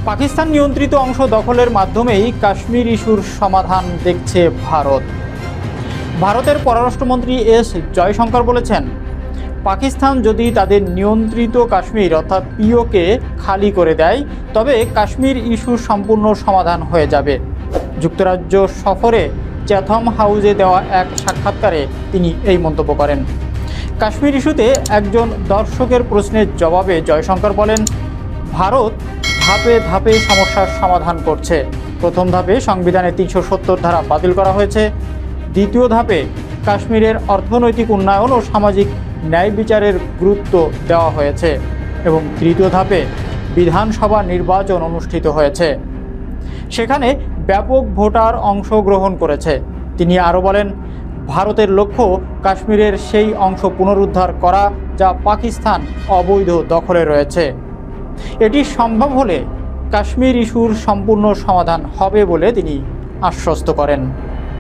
পাকিস্তান নিয়ন্ত্রিত অংশ দখলের মাধ্যমেই কাশ্মীর ইস্যুর সমাধান দেখছে ভারত। ভারতের পররাষ্ট্রমন্ত্রী এস জয়শঙ্কর বলেছেন, পাকিস্তান যদি তাদের নিয়ন্ত্রিত কাশ্মীর অর্থাৎ পিওকে খালি করে দেয় তবে কাশ্মীর ইস্যু সম্পূর্ণ সমাধান হয়ে যাবে। যুক্তরাজ্য সফরে চ্যাথম হাউসে দেওয়া এক সাক্ষাৎকারে তিনি এই মন্তব্য করেন। কাশ্মীর ইস্যুতে একজন দর্শকের প্রশ্নের জবাবে জয়শঙ্কর বলেন, ভারত ধাপে ধাপে সমস্যার সমাধান করছে। প্রথম ধাপে সংবিধানের ৩৭০ ধারা বাতিল করা হয়েছে। দ্বিতীয় ধাপে কাশ্মীরের অর্থনৈতিক উন্নয়ন ও সামাজিক ন্যায় বিচারের গুরুত্ব দেওয়া হয়েছে এবং তৃতীয় ধাপে বিধানসভা নির্বাচন অনুষ্ঠিত হয়েছে। সেখানে ব্যাপক ভোটার অংশগ্রহণ করেছে। তিনি আরও বলেন, ভারতের লক্ষ্য কাশ্মীরের সেই অংশ পুনরুদ্ধার করা যা পাকিস্তান অবৈধ দখলে রয়েছে। এটি সম্ভব হলে কাশ্মীর ইস্যুর সম্পূর্ণ সমাধান হবে বলে তিনি আশ্বস্ত করেন।